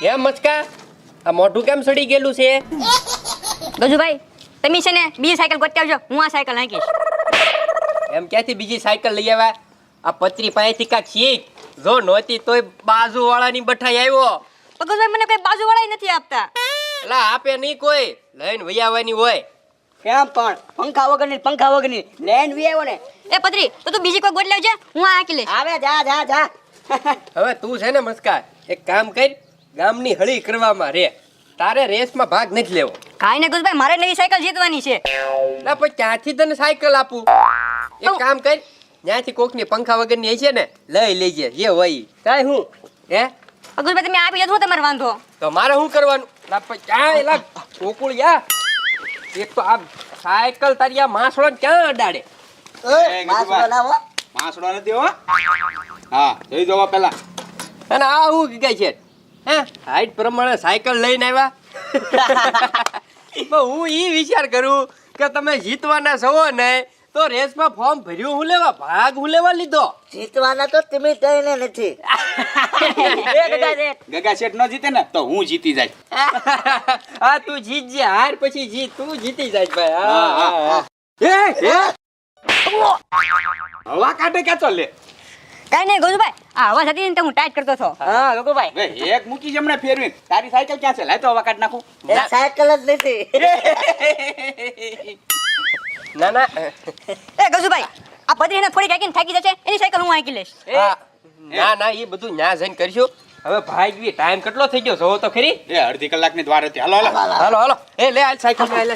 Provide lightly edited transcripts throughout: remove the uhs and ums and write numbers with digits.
કેમ મચકા આ મોઢું કેમ સડી ગયેલું છે? ગજુભાઈ તમે છે ને બીજી સાયકલ ગોતી આવજો, હું આ સાયકલ નાખીશ. એમ ક્યાંથી બીજી સાયકલ લઈ આવ્યા? આ પત્રી પાસેથી કાંઈક શીખ. જો નહોતી તોય બાજુવાળાની બઠાઈ આવ્યો. ગજુભાઈ મને કોઈ બાજુવાળા નથી આપતા. એલા આપે નહીં કોઈ, લઈને વહી આવવાની હોય. કેમ પણ પંખા વગરની લેન વી આવ્યો ને. એ પત્રી તો તું બીજી કોઈ ગોતી લાવજે, હું આ હાંકી લઈશ. આવે જા હવે તું છે ને મસ્કા, એક કામ કર, ગામની હળી કરવામાં રે. તારે રેસમાં ભાગ નથી લેવો. કાંઈ ને ગજુભાઈ, મારે નવી સાયકલ જીતવાની છે. ના પછી ક્યાંથી તને સાયકલ આપું? એક કામ કર, ત્યાંથી કોકની પંખા વગરની હશે ને લઈ લેજે, જે હોય. કાંઈ હું હે ગજુભાઈ તમે આપી દેજો, તમારે વાંધો. તો મારે શું કરવાનું? ના પછી ક્યાં એલા કોકુળિયા, એક તો આ સાયકલ તારી આ માસડો ક્યાં અડાડે? માસડો નથી હો. હા જોઈ જોવા પેલા. અને આ શું કહે છે હે હાઈટ પ્રમાણે સાયકલ લઈને આવ્યા? પણ હું ઈ વિચાર કરું કે તમે જીતવાના છો ને તો રેસમાં ફોર્મ ભર્યું હું લેવા, ભાગ હું લેવા લીધો. જીતવાના તો તમે કઈને નથી. ગગા શેઠ ન જીતે ને તો હું જીતી જાય. હા તું જીતજે, હાર પછી જીત, તું જીતી જાય ભાઈ. હા. હવા કાઢે ક્યાં લે. કાંઈ નહીં ગજુભાઈ, આ હવા થતી ને તો હું ટાઈટ કરતો હતો. હા ગોગોભાઈ, એક મૂકી જમણે ફેરવીને તારી સાયકલ ક્યાં છે? લાય તો હવા કાઢ નાખું. એ સાયકલ જ નથી. ના ના એ ગજુભાઈ, આ પત્રીને થોડી કાંઈક થાકી જશે, એની સાયકલ હું હાંકી લઈશ. ના ના એ બધું ન્યા જઈને કરશું. હવે ભાઈ ટાઈમ કેટલો થઈ ગયો જોવો તો ખરી. એ અડધી કલાકની દ્વાર હતી. હાલો હાલો હાલો હાલો એ લે આ સાયકલ માં લે.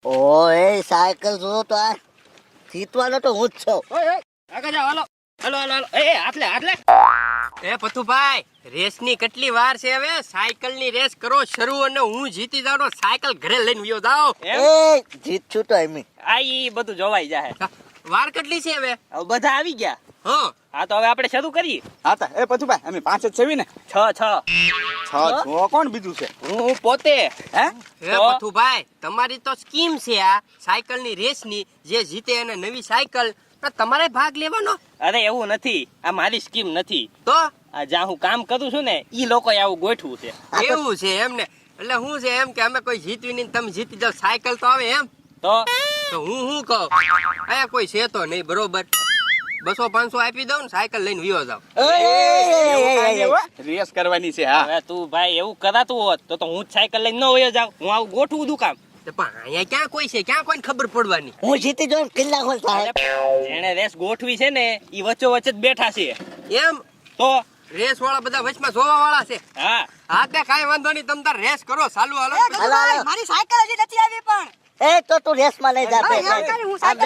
ઓય સાયકલ જો તો આ જીતવાનો તો હું જ છું. આગળ જાઓ, હાલો હાલો હાલો હાલો. એ હાથ લે. એ પથુભાઈ, રેસની કેટલી વાર છે હવે? સાયકલની રેસ કરો શરૂ અને હું જીતી જાઉં, સાયકલ ઘરે લઈને વયો જાઓ. એ જીતશું તો એમ. આ ઈ બધું જોવાઈ જાય. વાર કેટલી છે હવે? હવે બધા આવી ગયા. હા હા તો હવે આપણે શરૂ કરીએ. હા તા એ પથુભાઈ અમે પાંચ જ છેવી ને. 6 છ કોણ બીજું છે? હું પોતે. હે હે પથુભાઈ, તમારી તો સ્કીમ છે આ સાયકલની રેસની, જે જીતે એને નવી સાયકલ. તમારે ભાગ લેવાનો? અરે એવું નથી, આ મારી સ્કીમ નથી. તો આ જ્યાં હું કામ કરું છું ને ઈ લોકોએ આવું ગોઠવું છે. એવું છે એમ ને? એટલે હું છે એમ કે અમે કોઈ જીતવી નહીં, તમે જીતી જાવ, સાયકલ તો આવે એમ. તો હું શું કહું, અહીંયા કોઈ છે તો નહીં, બરોબર? 200-500 આપી દઉં ને સાયકલ લઈને વિયો જાવ. રેસ કરવાની છે. હા હવે તું ભાઈ એવું કરાતું હોત તો હું જ સાયકલ લઈને ન વયો જાઉં. હું આવું ગોઠવું દઉં કામ. પણ અહીંયા ક્યાં કોઈ છે? ક્યાં કોઈને ખબર પડવાની? હું જીતી જાઉં કિલ્લા ખોલ સાહેબ. જેણે રેસ ગોઠવી છે ને ઈ વચ્ચો વચ્ચે જ બેઠા છે. એમ તો રેસ વાળા બધા વચમાં જોવા વાળા છે. હા હા તે કાંઈ વાંધો નહીં, તમે તાર રેસ કરો, ચાલુ હાલો. હાલો. મારી સાયકલ હજી નથી આવી પણ. એ તો તું રેસમાં લઈ જા. હા, યાર, તારી હું સાયકલ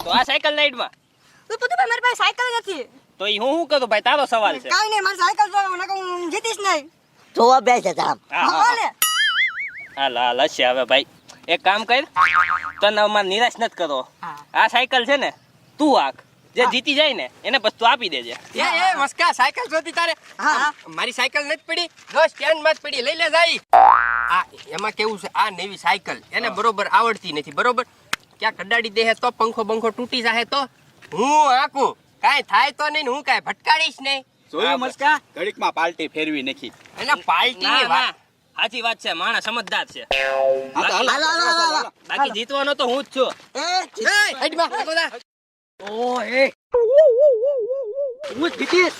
તો આ સાયકલ લાઈડમાં તો પતુભાઈ મારી પાસે સાયકલ નથી. તો ઈ હું કરું ભાઈ? તારો સવાલ છે. કાંઈ નહીં, મારી સાયકલ જો નકર હું જીતીશ નહીં. જોવા બેસે જામ. હા લે. હાલ હશે. હવે ભાઈ એક કામ કર, તને અમારે નિરાશ નથી કરો. આ સાયકલ છે ને તું આખ, જે જીતી જાય ને એને પછી તું આપી દેજે. એ મસ્કા, સાયકલ જોતી તારે? હા. મારી સાયકલ નથી પડી, જો સ્ટેન્ડ માં જ પડી, લઈ લે જાય. આ એમાં કેવું છે, આ નવી સાયકલ એને બરોબર આવડતી નથી, બરોબર? ક્યાં કડાડી દે તો પંખો બંખો તૂટી જાય તો હું આકું, કાંઈ થાય તો નહીં, હું કાંઈ ભટકાડીશ નહીં. જોયું મસ્કા? ઘડીકમાં પાર્ટી ફેરવી નાખી. એને પાર્ટી ની વાત. સાચી વાત છે, માણસ સમજદાર છે. હા તો હાલો, હાલો, હાલો, હાલો, હાલો. બાકી જીતવાનો તો હું જ છું. એ હટમાં, હટો જા. હું જીતીશ.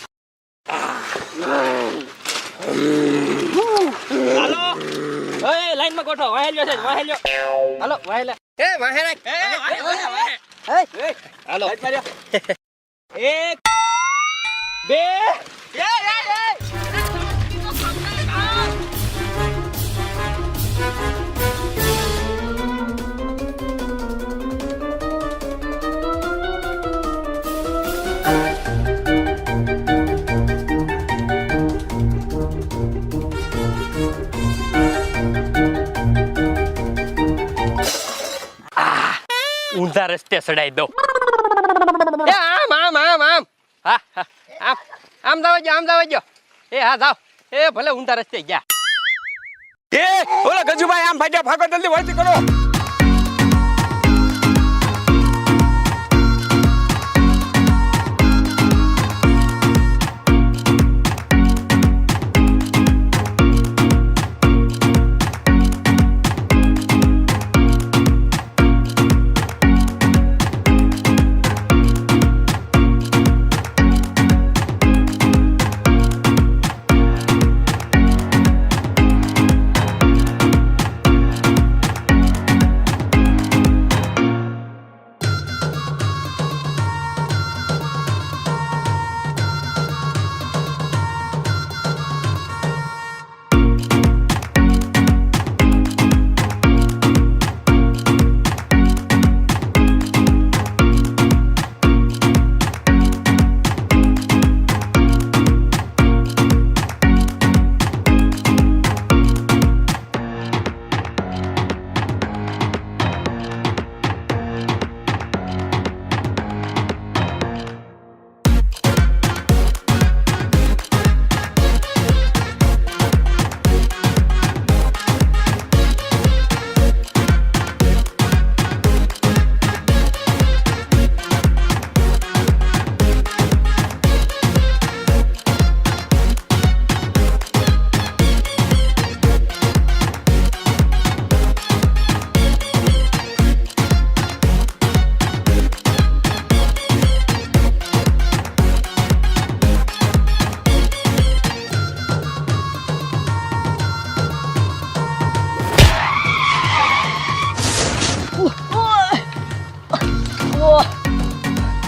હાલો ઓય લાઈનમાં ગોઠો, વાહેલ્યો છે, વાહેલ્યો. હાલો વાહેલા. એ વાહેરા. હાલો 1 2 ઊંધા રસ્તે સડાઈ દો. એ આમ આમ આમ આમ. હા હા આમ આમ જાવ, આમ જાવ. એ હા જાવ. એ ભલે ઊંધા રસ્તે ગયા. એ ઓલા ગજુભાઈ આમ ભાગ્યા ભાગો, જલ્દી વળતી કરો.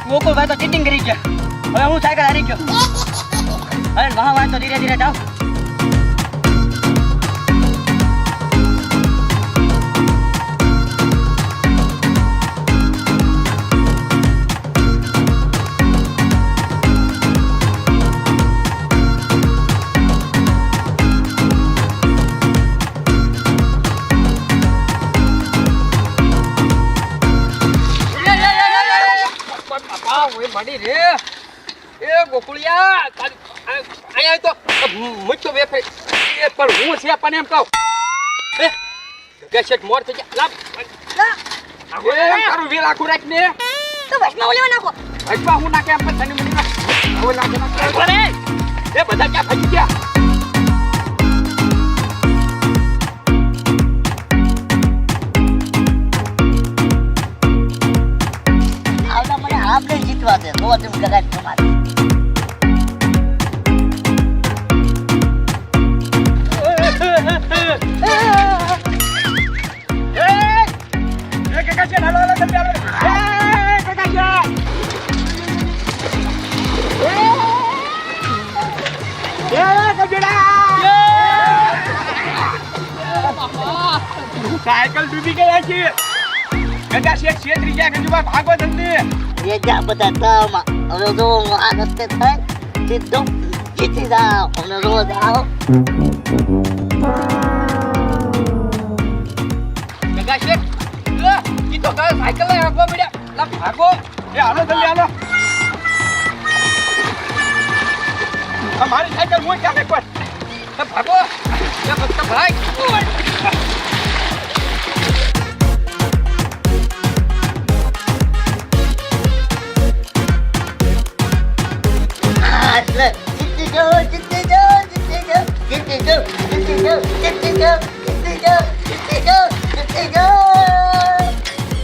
ગોકુલભાઈ તો ચીટિંગ કરી ગયા. હવે હું સાયકલ હારી ગયો. અરે વાહ તો ધીરે ધીરે જાઓ. મળી રે એ ગોકુળિયા અહીંયા તો મુચ્છો વેફે એ પણ હું છે પણ એમ કહું એ ગેસેટ મોર થઈ ગયા લાવ એ તારું વીર આખું રાખ ને તો ભસ્મા ઓલીમાં નાખો. હજવા હું નાખે એમ પણ તને મને હવે નાખે અરે એ બધા ક્યાં ભાગી ગયા આવડા મને આપણે જીતવા દે નો તેમ કદાચ તમારે સાયકલ ડૂબી ગયા છે ગજા શેઠ છેતરી ગયા ગજુભાઈ ભાગો જલ્દી એ જા બધા તમાં હવે જો આ રસ્તે થાય સીધો જીતી જાઓ અમને રોજ આવો ગગા શેઠ ઈ તો કયો સાયકલ લઈ આગો પડ્યા લા ભાગો એ હાલો જલ્દી હાલો અમારી સાયકલ હું ક્યાં ફેંકવા ભાગો એ ફક્ત ભાઈ એટલે જીતી જાઓ જીતી જાઓ જીતી જાઓ જીતી જાઓ જીતી જાઓ જીતી જાઓ જીતી જાઓ જીતી જાઓ જીતી જાઓ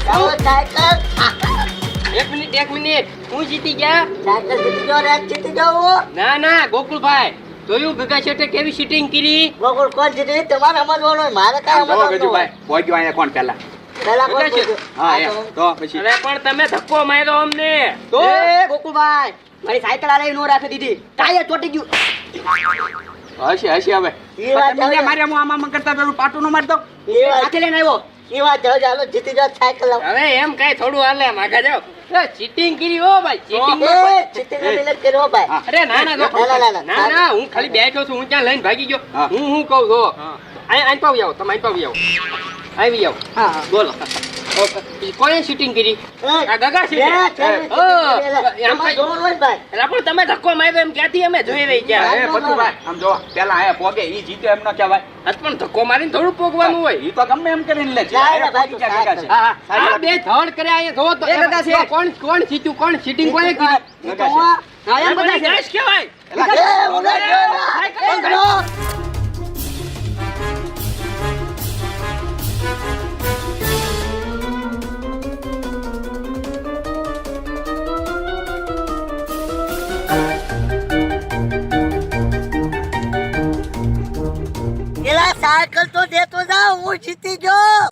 જાઓ સાયકલ એક મિનિટ હું જીતી ગયા સાયકલ જીતી જાઓ રે જીતી જાઓ ના ગોકુળભાઈ જોયું ગગા શેઠે કેવી સીટિંગ કરી ગોકુળ કોણ જીતી તમારે સમજવાનું હોય મારે કાંઈ સમજવાનું ગજુભાઈ પહોંચ્યો અહીંયા કોણ પહેલા પહેલા કોણ ગગા પૂછ્યું? હા એમ તો પછી અરે પણ તમે ધક્કો માર્યો અમને તો એ ગોકુલભાઈ મારી સાયકલ આ લઈ નો રાખી દીધી. ટાયર ચોટી ગયું. હશે હવે એ વાત તમે હવે- મારે હું આમાં કરતા પેલું પાટું નો મારતો એ વાત હાથે લઈને આવ્યો. એ વાત જાઓ ચાલો જીતી જાઓ સાયકલ લાવો હવે એમ કઈ થોડું હાલે માગા જાવ ચીટિંગ કરી હો ભાઈ ચીટિંગ એ જીતી જાઓ એટલે કર્યો ભાઈ હા. અરે ના ના હું ખાલી બેઠો છું હું ક્યાં લઈને ભાગી ગયો હા. હું કહું છું અહીં પાવી આવો તમે અહીં પાવી આવો આવી આવો હા, હા. બોલો કોણે શૂટિંગ કરી આ ગગા લે, શીટે. ચાલ, ઓ, જીતી એમ તમારે કઈ- જોવાનું હોય ને ભાઈ એટલે પણ તમે ધક્કો માર્યો એમ ક્યાંથી અમે જોઈ રહી ગયા એ પતુભાઈ આમ જો પેલા આયા પોગે ઈ જીતે એમ ન કહેવાય આજ પણ ધક્કો મારીને થોડું પોગવાનું હોય ઈ તો ગમે એમ કરીને લે છે જાય ને આયા ભાઈ, પોગી ક્યાં ભેગા છે હા, આ બે ધડ કર્યા અહીંયા જોવો તો એ ગગા છે. કોણ જીત્યું કોણ ચીટિંગ કોણે કરી એ તો હું હા, એમ બધા છે. દેશ કહેવાય એ ઉડા ગયો. પેલા સાયકલ તો દેતો જાઓ હું જીતી ગયો